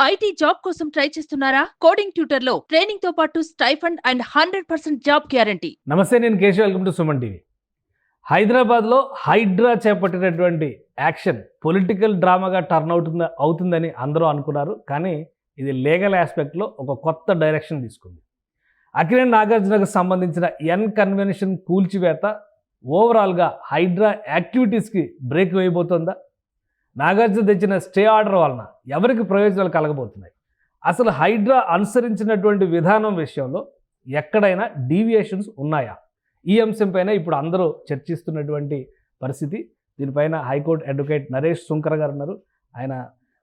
IT job కోసం try చేస్తున్నారా? Coding tutor లో ట్రైనింగ్ తో పాటు స్టైఫండ్ అండ్ 100% జాబ్ గ్యారంటీ. నమస్తే, నేను Keshav. Welcome to Suman TV. హైదరాబాద్లో హైడ్రా చేపట్టినటువంటి యాక్షన్ పొలిటికల్ డ్రామాగా టర్న్ అవుతుందని అందరూ అనుకున్నారు. కానీ ఇది లీగల్ ఆస్పెక్ట్లో ఒక కొత్త డైరెక్షన్ తీసుకుంది. అక్కినేని నాగార్జునకు సంబంధించిన ఎన్ కన్వెన్షన్ కూల్చివేత ఓవరాల్గా హైడ్రా యాక్టివిటీస్కి బ్రేక్ వేయబోతోందా? నాగార్జున తెచ్చిన స్టే ఆర్డర్ వలన ఎవరికి ప్రయోజనాలు కలగబోతున్నాయి? అసలు హైడ్రా అనుసరించినటువంటి విధానం విషయంలో ఎక్కడైనా డీవియేషన్స్ ఉన్నాయా? ఈ అంశంపైన ఇప్పుడు అందరూ చర్చిస్తున్నటువంటి పరిస్థితి. దీనిపైన హైకోర్టు అడ్వకేట్ నరేష్ సుంకర గారు ఉన్నారు. ఆయన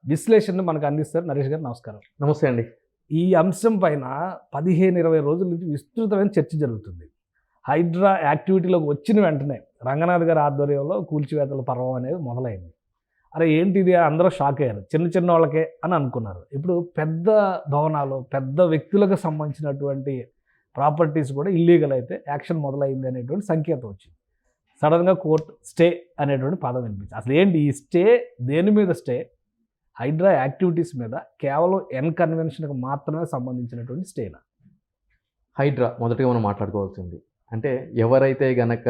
విశ్లేషణను మనకు అందిస్తారు. నరేష్ గారు నమస్కారం. నమస్తే అండి. ఈ అంశం పైన 15-20 రోజుల నుంచి విస్తృతమైన చర్చ జరుగుతుంది. హైడ్రా యాక్టివిటీలోకి వచ్చిన వెంటనే రంగనాథ్ గారి ఆధ్వర్యంలో కూల్చివేతల పర్వం అనేది మొదలైంది. అరే ఏంటిది, అందరూ షాక్ అయ్యారు. చిన్న వాళ్ళకే అని అనుకున్నారు. ఇప్పుడు పెద్ద భవనాలు, పెద్ద వ్యక్తులకు సంబంధించినటువంటి ప్రాపర్టీస్ కూడా ఇల్లీగల్ అయితే యాక్షన్ మొదలైంది అనేటువంటి సంకేతం వచ్చింది. సడన్గా కోర్టు స్టే అనేటువంటి పదం వినిపించింది. అసలు ఏంటి ఈ స్టే? దేని మీద స్టే? హైడ్రా యాక్టివిటీస్ మీద కేవలం ఎన్ కన్వెన్షన్కి మాత్రమే సంబంధించినటువంటి స్టేనా? హైడ్రా మొదటగా మనం మాట్లాడుకోవాల్సింది అంటే, ఎవరైతే గనక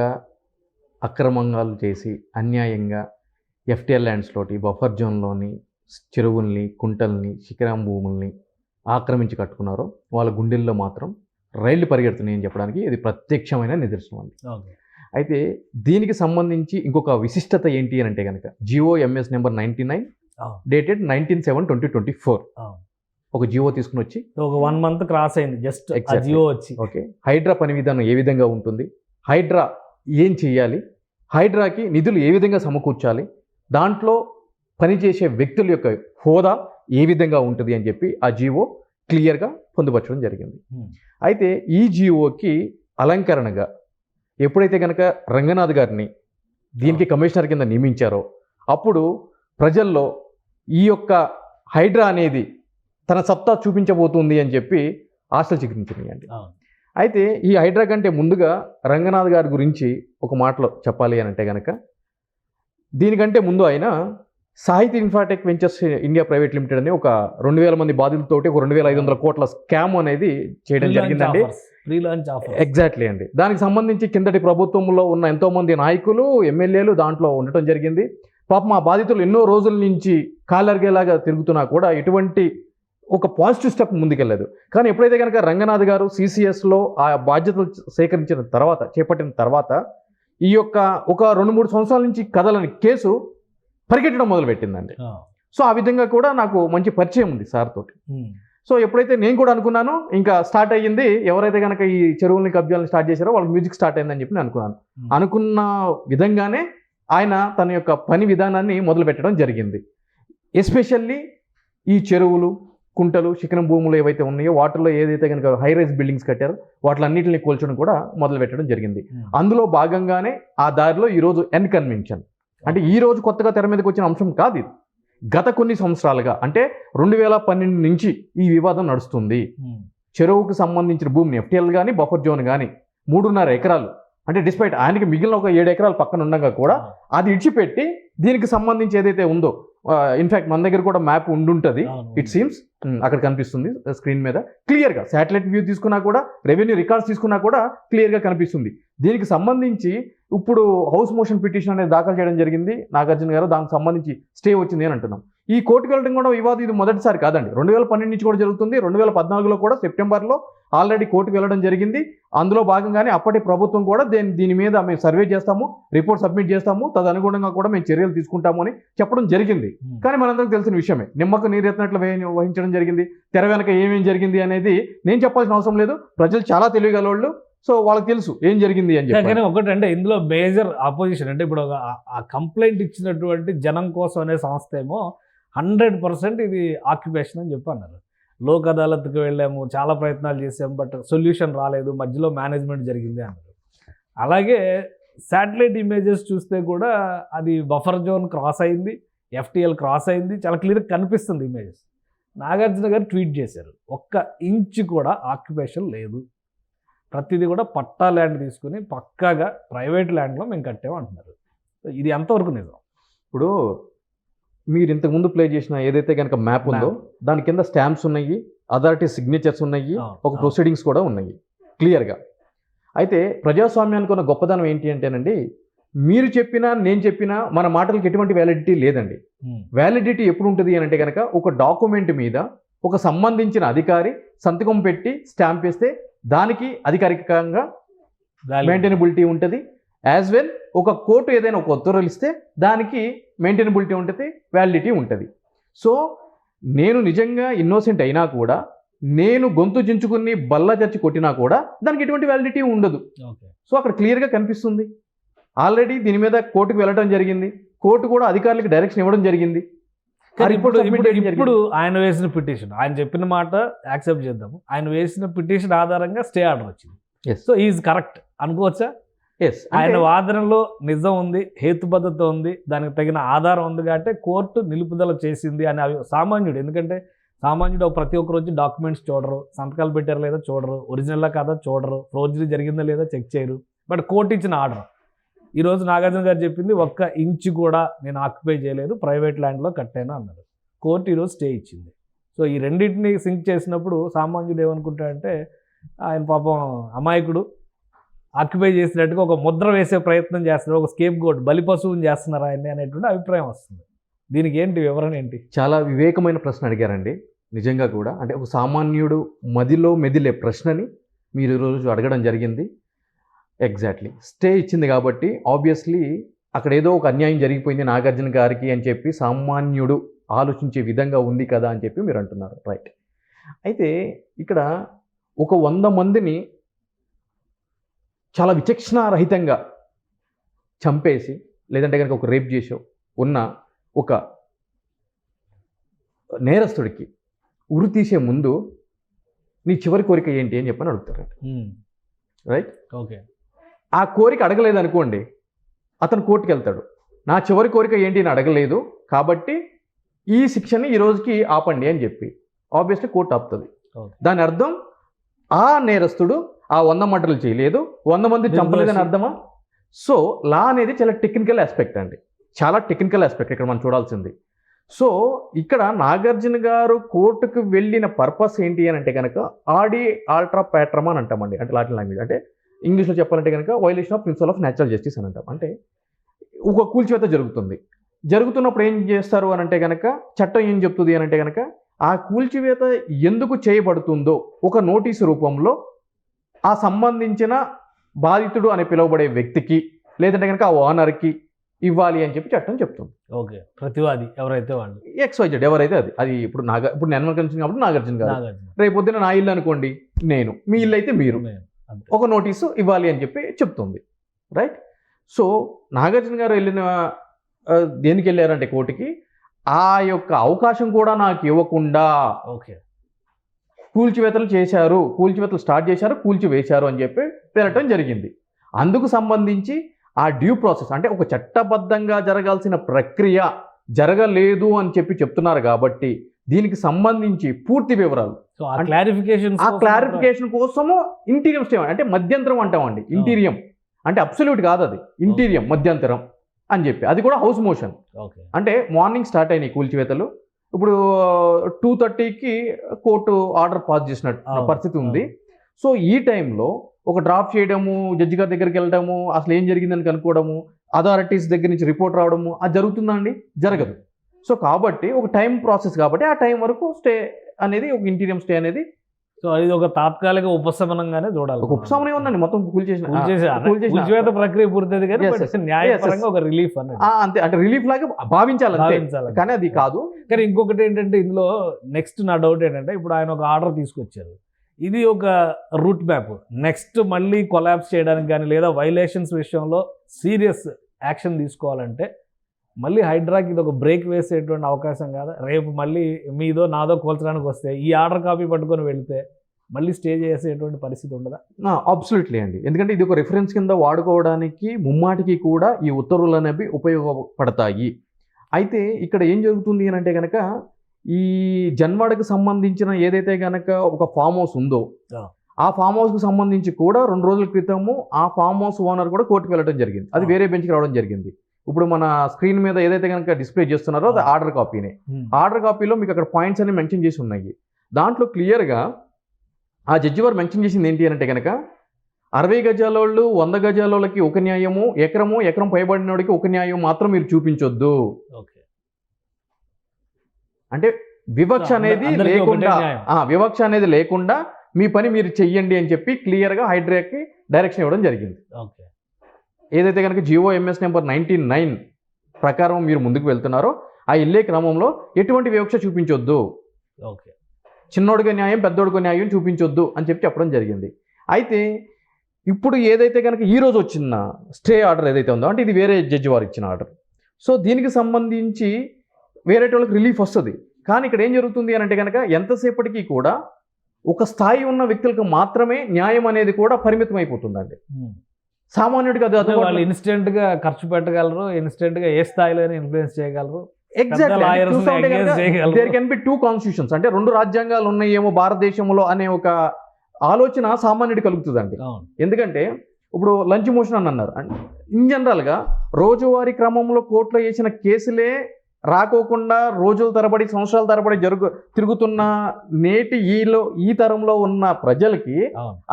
అక్రమంగాలు చేసి అన్యాయంగా ఎఫ్టీఎల్ ల్యాండ్స్లోటి బఫర్ జోన్లోని చెరువుల్ని, కుంటల్ని, శిఖరం భూముల్ని ఆక్రమించి కట్టుకున్నారో వాళ్ళ గుండెల్లో మాత్రం రైళ్లు పరిగెడుతున్నాయని చెప్పడానికి ఇది ప్రత్యక్షమైన నిదర్శనం అండి. అయితే దీనికి సంబంధించి ఇంకొక విశిష్టత ఏంటి అని అంటే కనుక, జియో ఎంఎస్ నెంబర్ 99 డేటెడ్ 19/7/2024 ఒక జియో తీసుకుని వచ్చి ఒక 1 month క్రాస్ అయింది జస్ట్ జియో వచ్చి. ఓకే, హైడ్రా పని విధానం ఏ విధంగా ఉంటుంది, హైడ్రా ఏం చేయాలి, హైడ్రాకి నిధులు ఏ విధంగా సమకూర్చాలి, దాంట్లో పనిచేసే వ్యక్తుల యొక్క హోదా ఏ విధంగా ఉంటుంది అని చెప్పి ఆ జియో క్లియర్గా పొందుపరచడం జరిగింది. అయితే ఈ జియోకి అలంకరణగా ఎప్పుడైతే కనుక రంగనాథ్ గారిని దీనికి కమిషనర్ కింద నియమించారో అప్పుడు ప్రజల్లో ఈ యొక్క హైడ్రా అనేది తన సత్తా చూపించబోతుంది అని చెప్పి ఆశలు చిగురించినాయండి. అయితే ఈ హైడ్రా కంటే ముందుగా రంగనాథ్ గారి గురించి ఒక మాటలో చెప్పాలి అని అంటే కనుక, దీనికంటే ముందు ఆయన సాహితీ Infratech ventures India private limited అని ఒక 2000 మంది బాధితులతోటి ఒక 2500 కోట్ల స్కామ్ అనేది చేయడం జరిగిందండి. ఎగ్జాక్ట్లీ అండి. దానికి సంబంధించి కిందటి ప్రభుత్వంలో ఉన్న ఎంతోమంది నాయకులు, ఎమ్మెల్యేలు దాంట్లో ఉండటం జరిగింది. పాపం ఆ బాధితులు ఎన్నో రోజుల నుంచి కాలర్గేలాగా తిరుగుతున్నా కూడా ఎటువంటి ఒక పాజిటివ్ స్టెప్ ముందుకెళ్ళలేదు. కానీ ఎప్పుడైతే కనుక రంగనాథ్ గారు సిసిఎస్లో ఆ బాధ్యతలు చేపట్టిన తర్వాత ఈ యొక్క ఒక 2-3 సంవత్సరాల నుంచి కదలని కేసు పరిగెట్టడం మొదలుపెట్టిందండి. సో ఆ విధంగా కూడా నాకు మంచి పరిచయం ఉంది సార్ తోటి. సో ఎప్పుడైతే నేను కూడా అనుకున్నాను ఇంకా స్టార్ట్ అయ్యింది, ఎవరైతే కనుక ఈ చెరువుల్ని కబ్జాలను స్టార్ట్ చేశారో వాళ్ళకి మ్యూజిక్ స్టార్ట్ అయిందని చెప్పి నేను అనుకున్నాను. అనుకున్న విధంగానే ఆయన తన యొక్క పని విధానాన్ని మొదలు పెట్టడం జరిగింది. ఎస్పెషల్లీ ఈ చెరువులు, కుంటలు, శిఖరం భూములు ఏవైతే ఉన్నాయో వాటిల్లో ఏదైతే కనుక హై రైజ్ బిల్డింగ్స్ కట్టారో వాటిలన్నింటినీ కూల్చడం కూడా మొదలు పెట్టడం జరిగింది. అందులో భాగంగానే ఆ దారిలో ఈరోజు ఎన్ కన్వెన్షన్ అంటే ఈ రోజు కొత్తగా తెర మీదకి వచ్చిన అంశం కాదు ఇది. గత కొన్ని సంవత్సరాలుగా అంటే 2012 నుంచి ఈ వివాదం నడుస్తుంది. చెరువుకు సంబంధించిన భూమిని ఎఫ్టీఎల్ కానీ బఫర్ జోన్ కానీ 3.5 ఎకరాలు అంటే డిస్పైట్ ఆయనకి మిగిలిన ఒక 7 ఎకరాలు పక్కన ఉండగా కూడా అది ఇడిచిపెట్టి దీనికి సంబంధించి ఏదైతే ఉందో, ఇన్ఫ్యాక్ట్ మన దగ్గర కూడా మ్యాప్ ఉండుంటుంది, ఇట్ సీమ్స్ అక్కడ కనిపిస్తుంది స్క్రీన్ మీద క్లియర్గా. శాటిలైట్ వ్యూ తీసుకున్నా కూడా, రెవెన్యూ రికార్డ్స్ తీసుకున్నా కూడా క్లియర్గా కనిపిస్తుంది. దీనికి సంబంధించి ఇప్పుడు హౌస్ మోషన్ పిటిషన్ అనేది దాఖలు చేయడం జరిగింది నాగార్జున గారు. దానికి సంబంధించి స్టే వచ్చింది అని అంటున్నాం. ఈ కోర్టుకు వెళ్ళడం కూడా వివాదం ఇది మొదటిసారి కాదండి. 2012 నుంచి కూడా జరుగుతుంది. 2014లో కూడా సెప్టెంబర్లో ఆల్రెడీ కోర్టుకు వెళ్ళడం జరిగింది. అందులో భాగంగానే అప్పటి ప్రభుత్వం కూడా దీని మీద మేము సర్వే చేస్తాము, రిపోర్ట్ సబ్మిట్ చేస్తాము, తదనుగుణంగా కూడా మేము చర్యలు తీసుకుంటాము అని చెప్పడం జరిగింది. కానీ మనందరికీ తెలిసిన విషయమే, నిమ్మకు నీరెత్తినట్లు వహించడం జరిగింది. తెర వెనక ఏమేం జరిగింది అనేది నేను చెప్పాల్సిన అవసరం లేదు. ప్రజలు చాలా తెలివిగలవాళ్ళు. సో వాళ్ళకి తెలుసు ఏం జరిగింది అని చెప్పి. కానీ ఒకటంటే ఇందులో మేజర్ ఆపోజిషన్ అంటే ఇప్పుడు ఆ కంప్లైంట్ ఇచ్చినటువంటి జనం కోసం అనే సంస్థ ఏమో 100% ఇది ఆక్యుపేషన్ అని చెప్పి అన్నారు. లోక్ అదాలత్కి వెళ్ళాము, చాలా ప్రయత్నాలు చేసాము, బట్ సొల్యూషన్ రాలేదు, మధ్యలో మేనేజ్మెంట్ జరిగింది అన్నారు. అలాగే శాటిలైట్ ఇమేజెస్ చూస్తే కూడా అది బఫర్ జోన్ క్రాస్ అయింది, ఎఫ్టీఎల్ క్రాస్ అయింది, చాలా క్లియర్గా కనిపిస్తుంది ఇమేజెస్. నాగార్జున గారు ట్వీట్ చేశారు, 1 ఇంచ్ కూడా ఆక్యుపేషన్ లేదు, ప్రతిదీ కూడా పట్టా ల్యాండ్ తీసుకుని పక్కాగా ప్రైవేట్ ల్యాండ్లో మేము కట్టాము అంటున్నారు. ఇది ఎంతవరకు నిజం? ఇప్పుడు మీరు ఇంతకుముందు ప్లే చేసిన ఏదైతే కనుక మ్యాప్ ఉందో దాని కింద స్టాంప్స్ ఉన్నాయి, అథారిటీ సిగ్నేచర్స్ ఉన్నాయి, ఒక ప్రొసీడింగ్స్ కూడా ఉన్నాయి క్లియర్గా. అయితే ప్రజాస్వామ్యానికి ఉన్న గొప్పదనం ఏంటి అంటేనండి, మీరు చెప్పినా నేను చెప్పినా మన మాటలకు ఎటువంటి వ్యాలిడిటీ లేదండి. వ్యాలిడిటీ ఎప్పుడు ఉంటుంది అని అంటే కనుక ఒక డాక్యుమెంట్ మీద ఒక సంబంధించిన అధికారి సంతకం పెట్టి స్టాంప్ వేస్తే దానికి అధికారికంగా మెయింటైనబిలిటీ ఉంటుంది. యాజ్ వెల్ ఒక కోర్టు ఏదైనా ఒక ఉత్తర్వులు ఇస్తే దానికి మెయింటైనబిలిటీ ఉంటుంది, వ్యాలిడిటీ ఉంటుంది. సో నేను నిజంగా ఇన్నోసెంట్ అయినా కూడా, నేను గొంతు చించుకుని బల్ల చర్చి కొట్టినా కూడా దానికి ఎటువంటి వ్యాలిడిటీ ఉండదు. సో అక్కడ క్లియర్గా కనిపిస్తుంది. ఆల్రెడీ దీని మీద కోర్టుకు వెళ్ళడం జరిగింది, కోర్టు కూడా అధికారులకు డైరెక్షన్ ఇవ్వడం జరిగింది. ఇప్పుడు ఆయన వేసిన పిటిషన్, ఆయన చెప్పిన మాట యాక్సెప్ట్ చేద్దాము, ఆయన వేసిన పిటిషన్ ఆధారంగా స్టే ఆర్డర్ వచ్చింది. సో ఈజ్ కరెక్ట్ అనుకోవచ్చా? ఆయన వాదనలో నిజం ఉంది, హేతుబద్ధత ఉంది, దానికి తగిన ఆధారం ఉంది కాబట్టి కోర్టు నిలుపుదల చేసింది అని అవి సామాన్యుడు. ఎందుకంటే సామాన్యుడు ప్రతి ఒక్కరు వచ్చి డాక్యుమెంట్స్ చూడరు, సంతకాలు పెట్టారా లేదా చూడరు, ఒరిజినల్లా కాదా చూడరు, ఫోర్జరీ జరిగిందా లేదా చెక్ చేయరు. బట్ కోర్టు ఇచ్చిన ఆర్డర్ ఈరోజు నాగార్జున గారు చెప్పింది 1 ఇంచు కూడా నేను ఆక్యుపై చేయలేదు, ప్రైవేట్ ల్యాండ్లో కట్టాను అన్నారు. కోర్టు ఈరోజు స్టే ఇచ్చింది. సో ఈ రెండింటిని సింక్ చేసినప్పుడు సామాన్యుడు ఏమనుకుంటాడంటే ఆయన పాపం అమాయకుడు, ఆక్యుపై చేసినట్టుగా ఒక ముద్ర వేసే ప్రయత్నం చేస్తున్నారు, ఒక స్కేప్ గోడ్ బలిపశువుని చేస్తున్నారు ఆయన్ని అనేటువంటి అభిప్రాయం వస్తుంది. దీనికి ఏంటి వివరణ ఏంటి? చాలా వివేకమైన ప్రశ్న అడిగారండి నిజంగా కూడా. అంటే ఒక సామాన్యుడు మదిలో మెదిలే ప్రశ్నని మీరు ఈరోజు అడగడం జరిగింది. ఎగ్జాక్ట్లీ స్టే ఇచ్చింది కాబట్టి ఆబ్వియస్లీ అక్కడ ఏదో ఒక అన్యాయం జరిగిపోయింది నాగార్జున గారికి అని చెప్పి సామాన్యుడు ఆలోచించే విధంగా ఉంది కదా అని చెప్పి మీరు అంటున్నారు. రైట్. అయితే ఇక్కడ ఒక 100 మందిని చాలా విచక్షణారహితంగా చంపేసి లేదంటే కనుక ఒక రేప్ చేసో ఉన్న ఒక నేరస్తుడికి ఉరి తీసే ముందు నీ చివరి కోరిక ఏంటి అని చెప్పని అడుగుతారు. రైట్. ఓకే. ఆ కోరిక అడగలేదు అనుకోండి, అతను కోర్టుకు వెళ్తాడు. నా చివరి కోరిక ఏంటి అని అడగలేదు కాబట్టి ఈ శిక్షని ఈ రోజుకి ఆపండి అని చెప్పి ఆబ్వియస్లీ కోర్టు ఆపుతుంది. దాని అర్థం ఆ నేరస్తుడు ఆ 100 మర్డర్లు చేయలేదు, 100 మంది చంపలేదని అర్థమా? సో లా అనేది చాలా టెక్నికల్ ఆస్పెక్ట్ అండి, చాలా టెక్నికల్ ఆస్పెక్ట్ ఇక్కడ మనం చూడాల్సింది. సో ఇక్కడ నాగార్జున గారు కోర్టుకు వెళ్ళిన పర్పస్ ఏంటి అని అంటే కనుక ఆడి ఆల్ట్రా ప్యాట్రమ్ అని అంటామండి. అంటే లాటిన్ లాంగ్వేజ్, అంటే ఇంగ్లీష్లో చెప్పాలంటే కనుక violation of principle of natural justice అని అంటాం. అంటే ఒక కూల్చివేత జరుగుతున్నప్పుడు ఏం చేస్తారు అని అంటే కనుక చట్టం ఏం చెప్తుంది అని అంటే కనుక ఆ కూల్చివేత ఎందుకు చేయబడుతుందో ఒక నోటీసు రూపంలో ఆ సంబంధించిన బాధితుడు అని పిలువబడే వ్యక్తికి లేదంటే కనుక ఆ ఓనర్కి ఇవ్వాలి అని చెప్పి చట్టం చెప్తుంది. ఓకే. ప్రతివాది ఎవరైతే వాళ్ళు XYZ ఎవరైతే అది ఇప్పుడు ఇప్పుడు నేను కనిపించింది కాబట్టి నాగార్జున గారు, రేపు పొద్దున నా ఇల్లు అనుకోండి నేను, మీ ఇల్లు అయితే మీరు, ఒక నోటీసు ఇవ్వాలి అని చెప్పి చెప్తుంది. రైట్. సో నాగార్జున గారు వెళ్ళిన దేనికి వెళ్ళారంటే కోర్టుకి, ఆ యొక్క అవకాశం కూడా నాకు ఇవ్వకుండా ఓకే కూల్చివేతలు చేశారు, కూల్చివేతలు స్టార్ట్ చేశారు, కూల్చివేశారు అని చెప్పి వెళ్ళటం జరిగింది. అందుకు సంబంధించి ఆ డ్యూ ప్రాసెస్ అంటే ఒక చట్టబద్ధంగా జరగాల్సిన ప్రక్రియ జరగలేదు అని చెప్పి చెప్తున్నారు కాబట్టి దీనికి సంబంధించి పూర్తి వివరాలు ఆ క్లారిఫికేషన్ కోసము ఇంటీరియం స్టే అంటే మధ్యంతరం అంటామండి. ఇంటీరియం అంటే అబ్సల్యూట్ కాదు, అది ఇంటీరియం మధ్యంతరం అని చెప్పి, అది కూడా హౌస్ మోషన్. అంటే మార్నింగ్ స్టార్ట్ అయినాయి కూల్చివేతలు, ఇప్పుడు 2:30కి కోర్టు ఆర్డర్ పాస్ చేసినట్టు పరిస్థితి ఉంది. సో ఈ టైంలో ఒక డ్రాప్ చేయడము, జడ్జి గారి దగ్గరికి వెళ్ళడము, అసలు ఏం జరిగిందని కనుక్కోవడము, అథారిటీస్ దగ్గర నుంచి రిపోర్ట్ రావడము, అది జరుగుతుందండి? జరగదు. సో కాబట్టి ఒక టైం ప్రాసెస్ కాబట్టి ఆ టైం వరకు స్టే అనేది ఒక ఇంటీరియం స్టే అనేది, సో అది ఒక తాత్కాలిక ఉపశమనంగానే చూడాలి. ఒక ఉపశమనం ఉందండి, మొత్తం కూల్చేసిన ప్రక్రియ పూర్తయింది కానీ న్యాయపరంగా ఒక రిలీఫ్ అంతే, అంటే రిలీఫ్ లాగా భావించాలి కానీ అది కాదు. కానీ ఇంకొకటి ఏంటంటే ఇందులో నెక్స్ట్ నా డౌట్ ఏంటంటే, ఇప్పుడు ఆయన ఒక ఆర్డర్ తీసుకొచ్చారు, ఇది ఒక రూట్ మ్యాప్, నెక్స్ట్ మళ్ళీ కొలాప్స్ చేయడానికి కానీ లేదా వైలేషన్స్ విషయంలో సీరియస్ యాక్షన్ తీసుకోవాలంటే మళ్ళీ హైడ్రాకి ఇది ఒక బ్రేక్ వేసేటువంటి అవకాశం కాదా? రేపు మళ్ళీ మీదో నాదో కోల్చడానికి వస్తే ఈ ఆర్డర్ కాపీ పట్టుకొని వెళ్తే మళ్ళీ స్టే చేసేటువంటి పరిస్థితి ఉండదా? అబ్సల్యూట్లీ అండి, ఎందుకంటే ఇది ఒక రిఫరెన్స్ కింద వాడుకోవడానికి ముమ్మాటికి కూడా ఈ ఉత్తర్వులు అనేవి ఉపయోగపడతాయి. అయితే ఇక్కడ ఏం జరుగుతుంది అని అంటే కనుక ఈ జన్వాడకు సంబంధించిన ఏదైతే కనుక ఒక ఫామ్ హౌస్ ఉందో ఆ ఫామ్ హౌస్కి సంబంధించి కూడా 2 రోజుల క్రితము ఆ ఫామ్ హౌస్ ఓనర్ కూడా కోర్టుకు వెళ్ళడం జరిగింది. అది వేరే బెంచ్కి రావడం జరిగింది. ఇప్పుడు మన స్క్రీన్ మీద ఏదైతే కనుక డిస్ప్లే చేస్తున్నారో అది ఆర్డర్ కాపీనే. ఆర్డర్ కాపీలో మీకు అక్కడ పాయింట్స్ అన్ని మెన్షన్ చేసి ఉన్నాయి. దాంట్లో క్లియర్గా ఆ జడ్జి వారు మెన్షన్ చేసింది ఏంటి అంటే కనుక 60 గజాలోళ్ళు 100 గజాలోళ్ళకి ఒక న్యాయము, ఎకరం పైబడినోడికి ఒక న్యాయం మాత్రం మీరు చూపించొద్దు. అంటే వివక్ష అనేది లేకుండా, వివక్ష అనేది లేకుండా మీ పని మీరు చెయ్యండి అని చెప్పి క్లియర్గా హైడ్రాకి డైరెక్షన్ ఇవ్వడం జరిగింది. ఏదైతే కనుక GOMS నెంబర్ 99 ప్రకారం మీరు ముందుకు వెళ్తున్నారో ఆ వెళ్ళే క్రమంలో ఎటువంటి వివక్ష చూపించొద్దు, చిన్నోడిగా న్యాయం పెద్దోడిగా న్యాయం చూపించొద్దు అని చెప్పి చెప్పడం జరిగింది. అయితే ఇప్పుడు ఏదైతే కనుక ఈరోజు వచ్చిన స్టే ఆర్డర్ ఏదైతే ఉందో అంటే ఇది వేరే జడ్జి వారు ఇచ్చిన ఆర్డర్. సో దీనికి సంబంధించి వేరే వాళ్ళకి రిలీఫ్ వస్తుంది. కానీ ఇక్కడ ఏం జరుగుతుంది అని అంటే కనుక ఎంతసేపటికి కూడా ఒక స్థాయి ఉన్న వ్యక్తులకు మాత్రమే న్యాయం అనేది కూడా పరిమితం అయిపోతుందండి. సామాన్యుడికి అది వాళ్ళు ఇన్స్టెంట్ గా ఖర్చు పెట్టగలరు, ఇన్స్టెంట్ గా ఏ స్థాయిలో ఇన్ఫ్లుయెన్స్ చేయగలరు. దేర్ కెన్ బి 2 కాన్స్టిట్యూషన్స్, అంటే 2 రాజ్యాంగాలు ఉన్నాయేమో భారతదేశంలో అనే ఒక ఆలోచన సామాన్యుడికి కలుగుతుందండి. ఎందుకంటే ఇప్పుడు లంచ్ మోషన్ అని అన్నారు. ఇన్ జనరల్గా రోజువారీ క్రమంలో కోర్టులో వేసిన కేసులే రాకోకుండా రోజుల తరబడి సంవత్సరాల తరబడి తిరుగుతున్న నేటి ఈ తరంలో ఉన్న ప్రజలకి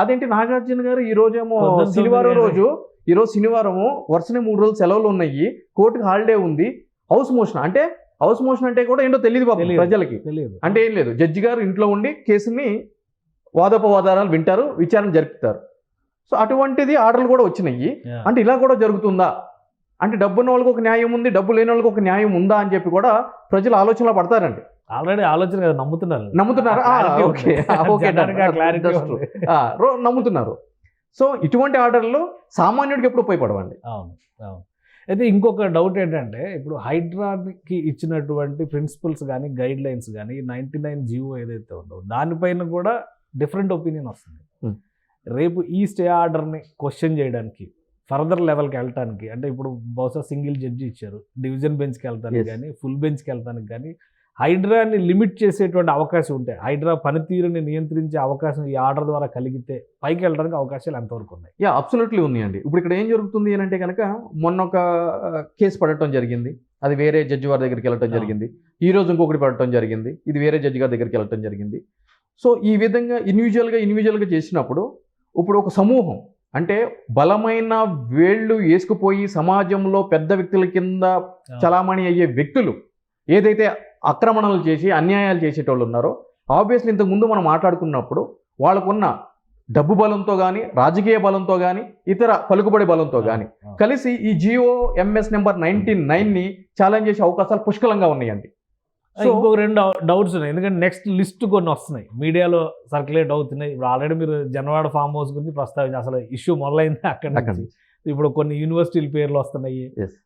అదేంటి నాగార్జున గారు ఈ రోజేమో శనివారం రోజు, ఈరోజు శనివారము వరుసనే 3 రోజులు సెలవులు ఉన్నాయి, కోర్టుకి హాలిడే ఉంది, హౌస్ మోషన్ అంటే కూడా ఏంటో తెలియదు బాబు ప్రజలకి. అంటే ఏం లేదు, జడ్జి గారు ఇంట్లో ఉండి కేసుని వాదోపవాదాలు వింటారు, విచారణ జరుపుతారు. సో అటువంటిది ఆర్డర్లు కూడా వచ్చినాయి. అంటే ఇలా కూడా జరుగుతుందా, అంటే డబ్బున్న వాళ్ళకి ఒక న్యాయం ఉంది, డబ్బు లేని వాళ్ళకి ఒక న్యాయం ఉందా అని చెప్పి కూడా ప్రజలు ఆలోచనలో పడతారండి. ఆల్రెడీ ఆలోచన కదా, నమ్ముతున్నారు. సో ఇటువంటి ఆర్డర్లు సామాన్యుడికి ఎప్పుడు ఉపయోగపడవండి. అవును. అయితే ఇంకొక డౌట్ ఏంటంటే ఇప్పుడు హైడ్రాకి ఇచ్చినటువంటి ప్రిన్సిపల్స్ కానీ గైడ్ లైన్స్ కానీ 99 GO ఏదైతే ఉందో దానిపైన కూడా డిఫరెంట్ ఒపీనియన్ వస్తుంది. రేపు ఈ స్టే ఆర్డర్ని క్వశ్చన్ చేయడానికి ఫర్దర్ లెవెల్కి వెళ్ళటానికి, అంటే ఇప్పుడు బహుశా సింగిల్ జడ్జి ఇచ్చారు, డివిజన్ బెంచ్కి వెళ్తానికి కానీ ఫుల్ బెంచ్కి వెళ్తానికి కానీ హైడ్రాని లిమిట్ చేసేటువంటి అవకాశం ఉంటాయి. హైడ్రా పనితీరుని నియంత్రించే అవకాశం ఈ ఆర్డర్ ద్వారా కలిగితే పైకి వెళ్ళడానికి అవకాశాలు ఎంతవరకు ఉన్నాయి? అబ్సల్యూట్లీ ఉన్నాయండి. ఇప్పుడు ఇక్కడ ఏం జరుగుతుంది అని అంటే కనుక మొన్న ఒక కేసు పడటం జరిగింది, అది వేరే జడ్జి వారి దగ్గరికి వెళ్ళటం జరిగింది. ఈ రోజు ఇంకొకటి పడటం జరిగింది, ఇది వేరే జడ్జి గారి దగ్గరికి వెళ్ళటం జరిగింది. సో ఈ విధంగా ఇండివిజువల్గా చేసినప్పుడు ఇప్పుడు ఒక సమూహం అంటే బలమైన వేళ్ళు వేసుకుపోయి సమాజంలో పెద్ద వ్యక్తుల కింద చలామణి అయ్యే వ్యక్తులు ఏదైతే ఆక్రమణలు చేసి అన్యాయాలు చేసేటోళ్ళు ఉన్నారో, ఆబ్వియస్లీ ఇంతకుముందు మనం మాట్లాడుకున్నప్పుడు వాళ్ళకున్న డబ్బు బలంతో కానీ రాజకీయ బలంతో కానీ ఇతర పలుకుబడి బలంతో కానీ కలిసి ఈ GOMS నెంబర్ 99ని ఛాలెంజ్ చేసే అవకాశాలు పుష్కలంగా ఉన్నాయండి. ఇంకొక 2 డౌట్స్ ఉన్నాయి, ఎందుకంటే నెక్స్ట్ లిస్ట్ కొన్ని వస్తున్నాయి, మీడియాలో సర్క్యులేట్ అవుతున్నాయి. ఇప్పుడు ఆల్రెడీ మీరు జనవాడ ఫామ్ హౌస్ గురించి ప్రస్తావించి అసలు ఇష్యూ మొదలైంది అక్కడ. ఇప్పుడు కొన్ని యూనివర్సిటీల పేర్లు వస్తున్నాయి,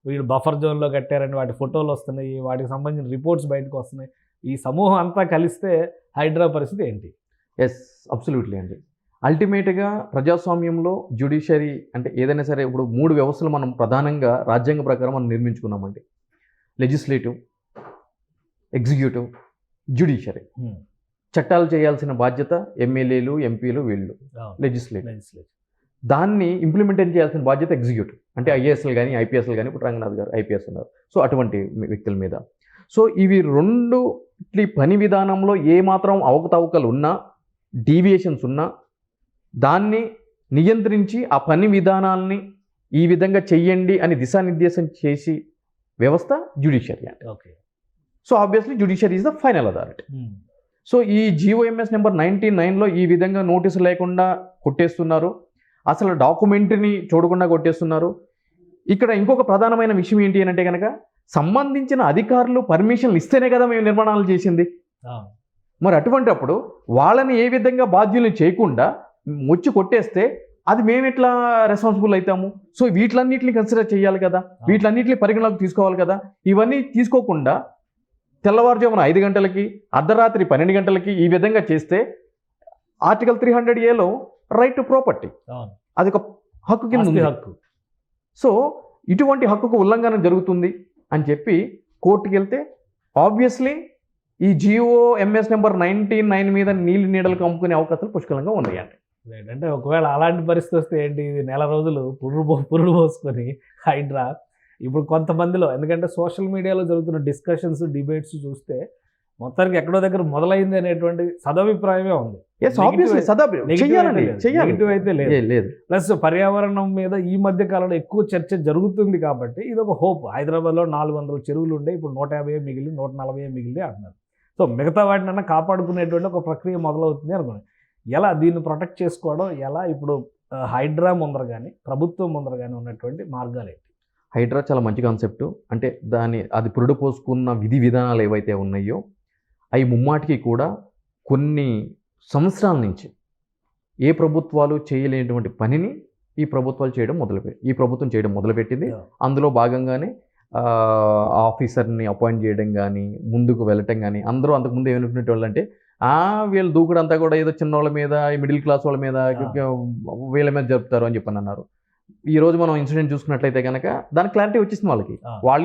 వీళ్ళు బఫర్ జోన్లో కట్టారని వాటి ఫోటోలు వస్తున్నాయి, వాటికి సంబంధించిన రిపోర్ట్స్ బయటకు వస్తున్నాయి. ఈ సమూహం అంతా కలిస్తే హైడ్రా పరిస్థితి ఏంటి? అబ్సల్యూట్లీ అండి. అల్టిమేట్గా ప్రజాస్వామ్యంలో జ్యుడిషియరీ అంటే ఏదైనా సరే ఇప్పుడు 3 వ్యవస్థలు మనం ప్రధానంగా రాజ్యాంగ ప్రకారం మనం నిర్మించుకున్నామండి. Legislative, executive, judiciary. చట్టాలు చేయాల్సిన బాధ్యత ఎమ్మెల్యేలు, ఎంపీలు, వీళ్ళు లెజిస్లేటివ్. దాన్ని ఇంప్లిమెంట్ చేయాల్సిన బాధ్యత ఎగ్జిక్యూటివ్, అంటే IASలు కానీ IPSలు కానీ, ఇప్పుడు రంగనాథ్ గారు IPS ఉన్నారు. సో అటువంటి వ్యక్తుల మీద. సో ఇవి 2 పని విధానంలో ఏమాత్రం అవకతవకలు ఉన్నా, డీవియేషన్స్ ఉన్నా దాన్ని నియంత్రించి ఆ పని విధానాల్ని ఈ విధంగా చెయ్యండి అని దిశానిర్దేశం చేసి వ్యవస్థ జ్యుడిషియరీ అంటే. So obviously judiciary is the final authority. So ఈ GOMS నెంబర్ 99లో ఈ విధంగా నోటీసు లేకుండా కొట్టేస్తున్నారు, అసలు డాక్యుమెంట్ని చూడకుండా కొట్టేస్తున్నారు. ఇక్కడ ఇంకొక ప్రధానమైన విషయం ఏంటి అని అంటే కనుక సంబంధించిన అధికారులు పర్మిషన్లు ఇస్తేనే కదా మేము నిర్మాణాలు చేసింది. మరి అటువంటిప్పుడు వాళ్ళని ఏ విధంగా బాధ్యుల్ని చేయకుండా వచ్చి కొట్టేస్తే అది మేము ఎట్లా రెస్పాన్సిబుల్ అవుతాము? సో వీటిలన్నింటినీ కన్సిడర్ చేయాలి కదా, వీటిలన్నింటినీ పరిగణలోకి తీసుకోవాలి కదా. ఇవన్నీ తీసుకోకుండా తెల్లవారుజామున 5 గంటలకి, అర్ధరాత్రి 12 గంటలకి ఈ విధంగా చేస్తే ఆర్టికల్ 300Aలో రైట్ టు ప్రాపర్టీ, అది ఒక హక్కు కింద ఉంది. సో ఇటువంటి హక్కుకు ఉల్లంఘన జరుగుతుంది అని చెప్పి కోర్టుకి వెళ్తే ఆబ్వియస్లీ ఈ GOMS నెంబర్ 99 మీద నీడలు కమ్ముకునే అవకాశాలు పుష్కలంగా ఉన్నాయండి. అంటే ఒకవేళ అలాంటి పరిస్థితి వస్తే ఏంటి, ఇది నెల రోజులు పురుడు పోసుకొని హైడ్రా ఇప్పుడు కొంతమందిలో, ఎందుకంటే సోషల్ మీడియాలో జరుగుతున్న డిస్కషన్స్, డిబేట్స్ చూస్తే మొత్తానికి ఎక్కడో దగ్గర మొదలైంది అనేటువంటి సదభిప్రాయమే ఉంది. నెగిటివ్ అయితే లేదు. ప్లస్ పర్యావరణం మీద ఈ మధ్య కాలంలో ఎక్కువ చర్చ జరుగుతుంది కాబట్టి ఇది ఒక హోప్. హైదరాబాద్లో 400 చెరువులు ఉండే, ఇప్పుడు 150 మిగిలి 140 మిగిలి అంటున్నారు. సో మిగతా వాటినన్నా కాపాడుకునేటువంటి ఒక ప్రక్రియ మొదలవుతుంది అనుకోండి. ఎలా దీన్ని ప్రొటెక్ట్ చేసుకోవడం, ఎలా ఇప్పుడు హైడ్రా ముందర కానీ ప్రభుత్వం ముందర కానీ ఉన్నటువంటి మార్గాలు ఏంటి? హైడ్రా చాలా మంచి కాన్సెప్ట్. అంటే అది పురుడు పోసుకున్న విధి విధానాలు ఏవైతే ఉన్నాయో అవి ముమ్మాటికి కూడా కొన్ని సంవత్సరాల నుంచి ఏ ప్రభుత్వాలు చేయలేనటువంటి పనిని ఈ ప్రభుత్వం చేయడం మొదలుపెట్టింది. అందులో భాగంగానే ఆఫీసర్ని అపాయింట్ చేయడం కానీ, ముందుకు వెళ్ళటం కానీ. అందరూ అంతకుముందు ఏమనుకునే వాళ్ళు అంటే వీళ్ళు దూకుడంతా కూడా ఏదో చిన్న వాళ్ళ మీద, మిడిల్ క్లాస్ వాళ్ళ మీద, వీళ్ళ మీద జరుపుతారు అని చెప్పని అన్నారు. ఈ రోజు మనం ఇన్సిడెంట్ చూసుకున్నట్లయితే కనుక దానికి క్లారిటీ వచ్చేసింది వాళ్ళకి.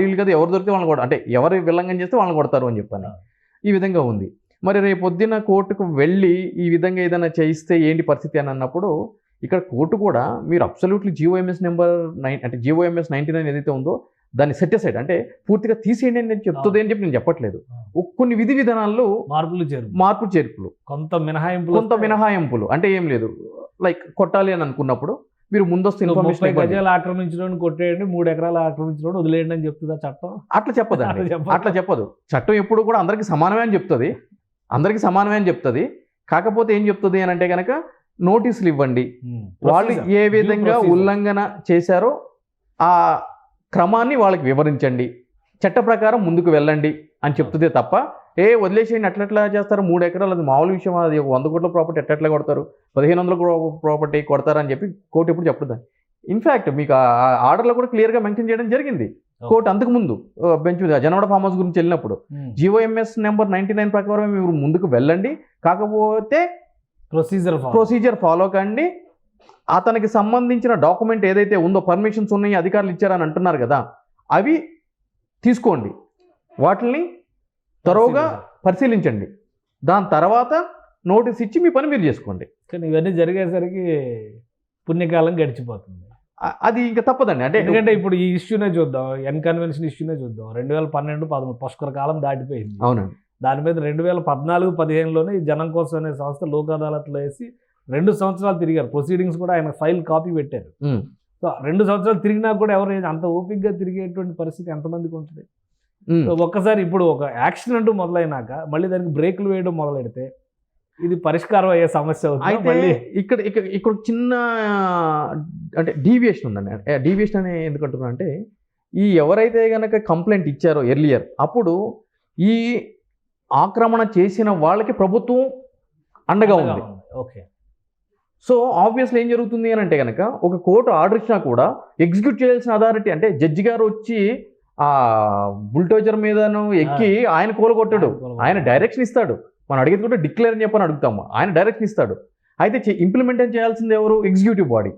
వీళ్ళు కదా, ఎవరు దొరికితే వాళ్ళని కూడా, అంటే ఎవరు విల్లంగా చేస్తే వాళ్ళని కొడతారు అని చెప్పని ఈ విధంగా ఉంది. మరి రేపు పొద్దున్న కోర్టుకు వెళ్ళి ఈ విధంగా ఏదైనా చేయిస్తే ఏంటి పరిస్థితి అని అన్నప్పుడు ఇక్కడ కోర్టు కూడా మీరు అబ్సల్యూట్లీ GOMS నెంబర్ 9 అంటే GOMS 99 ఏదైతే ఉందో దాన్ని సెట్ అసైడ్, అంటే పూర్తిగా తీసేయండి అని చెప్తుంది అని చెప్పి నేను చెప్పట్లేదు. కొన్ని విధి విధానాల్లో మార్పు చేర్పులు, కొంత మినహాయింపులు అంటే ఏం లేదు. లైక్ కొట్టాలి అని అనుకున్నప్పుడు మీరు ముందస్తు ఇన్ఫర్మేషన్, 30 గజాలు ఆక్రమించడం కొట్టేయండి, 3 ఎకరాలు ఆక్రమించడం వదిలేయండి అని చెప్తుందా చట్టం? అట్లా చెప్పదు. చట్టం ఎప్పుడు కూడా అందరికీ సమానమే అని చెప్తుంది. కాకపోతే ఏం చెప్తుంది అని అంటే కనుక నోటీసులు ఇవ్వండి, వాళ్ళు ఏ విధంగా ఉల్లంఘన చేశారో ఆ క్రమాన్ని వాళ్ళకి వివరించండి, చట్ట ప్రకారం ముందుకు వెళ్ళండి అని చెప్తుందే తప్ప వదిలేసేయండి అట్లా చేస్తారు, 3 ఎకరాలు అది మామూలు విషయం, అది 100 కోట్ల ప్రాపర్టీ ఎట్లా కొడతారు, 1500 ప్రాపర్టీ కొడతారని చెప్పి కోర్టు ఎప్పుడు చెప్పదు. ఇన్ఫ్యాక్ట్ మీకు ఆ ఆర్డర్లో కూడా క్లియర్గా మెన్షన్ చేయడం జరిగింది కోర్టు. అంతకుముందు బెంచ్ మీద జనవాడ ఫామ్ హౌస్ గురించి వెళ్ళినప్పుడు GOMS నెంబర్ 99 ప్రకారం మీరు ముందుకు వెళ్ళండి, కాకపోతే ప్రొసీజర్ ఫాలో కండి, అతనికి సంబంధించిన డాక్యుమెంట్ ఏదైతే ఉందో, పర్మిషన్స్ ఉన్నాయి, అధికారులు ఇచ్చారని అంటున్నారు కదా, అవి తీసుకోండి, వాటిని తరోగా పరిశీలించండి, దాని తర్వాత నోటీస్ ఇచ్చి మీ పని మీరు చేసుకోండి. కానీ ఇవన్నీ జరిగేసరికి పుణ్యకాలం గడిచిపోతుంది. అది ఇంకా తప్పదండి. అంటే ఎందుకంటే ఇప్పుడు ఈ ఇష్యూనే చూద్దాం, కన్వెన్షన్ ఇష్యూనే చూద్దాం. 2012-13 పుష్కర కాలం దాటిపోయింది. అవునండి. దాని మీద 2014-15లోనే ఈ జనం కోసం అనే సంస్థ లోక్ అదాలత్లో వేసి 2 సంవత్సరాలు తిరిగారు. ప్రొసీడింగ్స్ కూడా ఆయన ఫైల్ కాపీ పెట్టారు. సో 2 సంవత్సరాలు తిరిగినా కూడా ఎవరు అంత ఓపిక్గా తిరిగేటువంటి పరిస్థితి ఎంతమందికి ఉంటుంది? ఒక్కసారి ఇప్పుడు ఒక యాక్షన్ అంటూ మొదలైనాక మళ్ళీ దానికి బ్రేకులు వేయడం మొదలెడితే ఇది పరిష్కారం అయ్యే సమస్య అవుతుంది. ఇక్కడ చిన్న అంటే డీవియేషన్ ఉందండి. డీవియేషన్ అనే ఎందుకంటున్నా అంటే ఈ ఎవరైతే కనుక కంప్లైంట్ ఇచ్చారో ఎర్లియర్, అప్పుడు ఈ ఆక్రమణ చేసిన వాళ్ళకి ప్రభుత్వం అండగా ఉంది. ఓకే. సో ఆబ్వియస్లీ ఏం జరుగుతుంది అని అంటే కనుక ఒక కోర్టు ఆర్డర్ ఇచ్చినా కూడా ఎగ్జిక్యూట్ చేయాల్సిన అథారిటీ, అంటే జడ్జి గారు వచ్చి ఆ బుల్డోజర్ మీదను ఎక్కి ఆయన కూలగొట్టాడు, ఆయన డైరెక్షన్ ఇస్తాడు. మనం అడిగేది కూడా డిక్లేర్ అని చెప్పని అడుగుతాము, ఆయన డైరెక్షన్ ఇస్తాడు. అయితే ఇంప్లిమెంటేషన్ చేయాల్సింది ఎవరు? Executive body.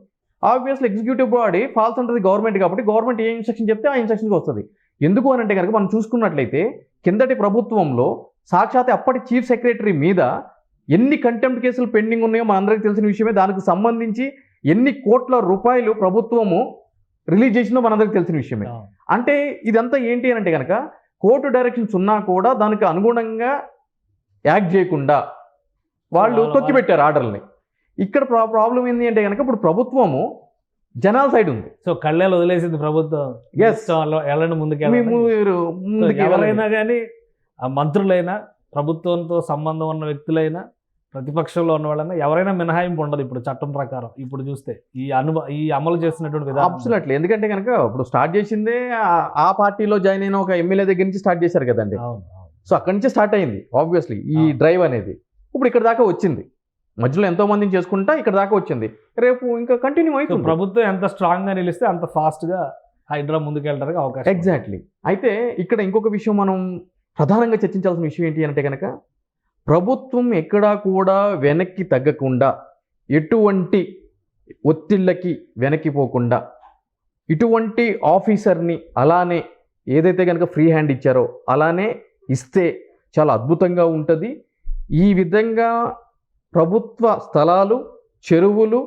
Obviously executive body falls ఉంటుంది గవర్నమెంట్ కాబట్టి గవర్నమెంట్ ఏ ఇన్స్ట్రక్షన్ చెప్తే ఆ ఇన్స్ట్రక్షన్కి వస్తుంది. ఎందుకు అని అంటే కనుక మనం చూసుకున్నట్లయితే కిందటి ప్రభుత్వంలో సాక్షాత్ అప్పటి చీఫ్ సెక్రటరీ మీద ఎన్ని కంటెంప్ట్ కేసులు పెండింగ్ ఉన్నాయో మనందరికీ తెలిసిన విషయమే. దానికి సంబంధించి ఎన్ని కోట్ల రూపాయలు ప్రభుత్వము రిలీజ్ చేసిందో మనందరికీ తెలిసిన విషయమే. అంటే ఇదంతా ఏంటి అని అంటే కనుక కోర్టు డైరెక్షన్స్ ఉన్నా కూడా దానికి అనుగుణంగా యాక్ట్ చేయకుండా వాళ్ళు తొక్కిపెట్టారు ఆర్డర్ని. ఇక్కడ ప్రాబ్లం ఏంటి అంటే కనుక ఇప్పుడు ప్రభుత్వము జనాల సైడ్ ఉంది. సో కళ్ళేలు వదిలేసింది ప్రభుత్వం. వెళ్ళండి ముందుకు. ఎవరైనా కానీ మంత్రులైనా, ప్రభుత్వంతో సంబంధం ఉన్న వ్యక్తులైనా, ప్రతిపక్షంలో ఉన్న వాళ్ళైనా ఎవరైనా మినహాయింపు ఉండదు ఇప్పుడు చట్టం ప్రకారం. ఇప్పుడు చూస్తే ఈ అమలు చేస్తున్నటువంటి విధానం అబ్సల్యూట్లీ. ఎందుకంటే కనుక ఇప్పుడు స్టార్ట్ చేసిందే ఆ పార్టీలో జాయిన్ అయిన ఒక ఎమ్మెల్యే దగ్గర నుంచి స్టార్ట్ చేశారు కదండి. సో అక్కడి నుంచి స్టార్ట్ అయింది ఆబ్వియస్లీ ఈ డ్రైవ్ అనేది. ఇప్పుడు ఇక్కడ దాకా వచ్చింది, మధ్యలో ఎంతో మందిని చేసుకుంటా ఇక్కడ దాకా వచ్చింది, రేపు ఇంకా కంటిన్యూ అవుతుంది. ప్రభుత్వం ఎంత స్ట్రాంగ్గా నిలిస్తే అంత ఫాస్ట్గా హైడ్రా ముందుకెళ్ళడానికి అవకాశం. ఎగ్జాక్ట్లీ. అయితే ఇక్కడ ఇంకొక విషయం మనం ప్రధానంగా చర్చించాల్సిన విషయం ఏంటి అంటే కనుక ప్రభుత్వం ఎక్కడా కూడా వెనక్కి తగ్గకుండా, ఎటువంటి ఒత్తిళ్ళకి వెనక్కిపోకుండా, ఇటువంటి ఆఫీసర్ని అలానే ఏదైతే కనుక ఫ్రీ హ్యాండ్ ఇచ్చారో అలానే ఇస్తే చాలా అద్భుతంగా ఉంటుంది. ఈ విధంగా ప్రభుత్వ స్థలాలు, చెరువులు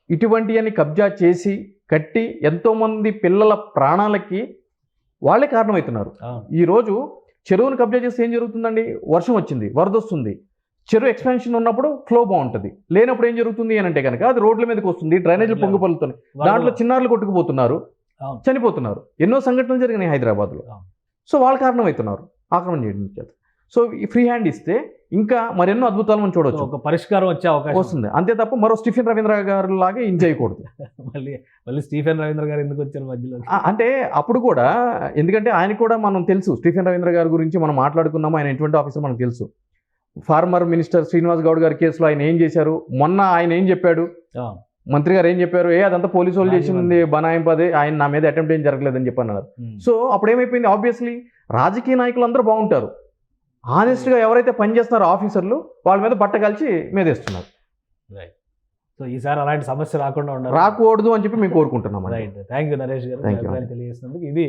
ఇటువంటివన్నీ కబ్జా చేసి కట్టి ఎంతోమంది పిల్లల ప్రాణాలకి వాళ్ళే కారణమవుతున్నారు. ఈరోజు చెరువును కబ్జా చేస్తే ఏం జరుగుతుందండి? వర్షం వచ్చింది, వరద వస్తుంది, చెరువు ఎక్స్పాన్షన్ ఉన్నప్పుడు ఫ్లో బాగుంటుంది, లేనప్పుడు ఏం జరుగుతుంది అని అంటే కనుక అది రోడ్ల మీదకి వస్తుంది, డ్రైనేజీలు పొంగిపొలుతున్నాయి, దాంట్లో చిన్నారులు కొట్టుకుపోతున్నారు, చనిపోతున్నారు. ఎన్నో సంఘటనలు జరిగినాయి హైదరాబాద్లో. సో వాళ్ళు కారణమవుతున్నారు ఆక్రమణ చేయడం చేత. సో ఈ ఫ్రీ హ్యాండ్ ఇస్తే ఇంకా మరెన్నో అద్భుతాలు మనం చూడవచ్చు, ఒక పరిష్కారం వచ్చే అవకాశం వస్తుంది. అంతే తప్ప మరో స్టీఫెన్ రవీంద్ర గారు లాగా ఏం చేయకూడదు. మళ్ళీ స్టీఫెన్ రవీంద్ర గారు ఎందుకు వచ్చారు మధ్యలో? అంటే అప్పుడు కూడా, ఎందుకంటే ఆయన కూడా మనం తెలుసు, స్టీఫెన్ రవీంద్ర గారి గురించి మనం మాట్లాడుకున్నాము, ఆయన ఎటువంటి ఆఫీసర్ మనకు తెలుసు. ఫార్మర్ మినిస్టర్ శ్రీనివాస్ గౌడ్ గారి కేసులో ఆయన ఏం చేశారు, మొన్న ఆయన ఏం చెప్పాడు, మంత్రి గారు ఏం చెప్పారు, అదంతా పోలీసు వాళ్ళు చేసింది బనాయింపదే, ఆయన నా మీద అటెంప్ట్ ఏం జరగలేదని చెప్పి అన్నారు. సో అప్పుడు ఏమైపోయింది, ఆబ్వియస్లీ రాజకీయ నాయకులు అందరూ బాగుంటారు, ఆనెస్ట్గా ఎవరైతే పనిచేస్తున్నారో ఆఫీసర్లు వాళ్ళ మీద బట్ట కలిసి మీదేస్తున్నారు. సో ఈసారి అలాంటి సమస్య రాకుండా రాకూడదు అని చెప్పి మేము కోరుకుంటున్నాం. రైట్, థ్యాంక్ యూ నరేష్ గారు తెలియజేసినందుకు. ఇది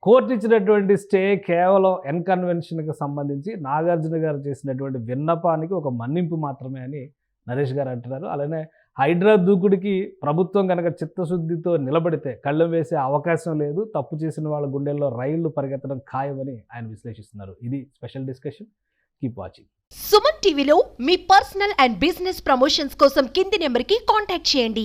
కోర్టు ఇచ్చినటువంటి స్టే కేవలం ఎన్కన్వెన్షన్కి సంబంధించి నాగార్జున గారు చేసినటువంటి విన్నపానికి ఒక మన్నింపు మాత్రమే అని నరేష్ గారు అంటున్నారు. అలానే హైడ్రా దూకుడికి ప్రభుత్వం కనుక చిత్తశుద్ధితో నిలబడితే కళ్ళెం వేసే అవకాశం లేదు, తప్పు చేసిన వాళ్ళ గుండెల్లో రైళ్లు పరిగెత్తడం ఖాయమని ఆయన విశ్లేషిస్తున్నారు. ఇది special discussion. Keep watching. Suman టీవీలో మీ పర్సనల్ అండ్ బిజినెస్ ప్రమోషన్స్ కోసం కింది నెంబర్కి కాంటాక్ట్ చేయండి.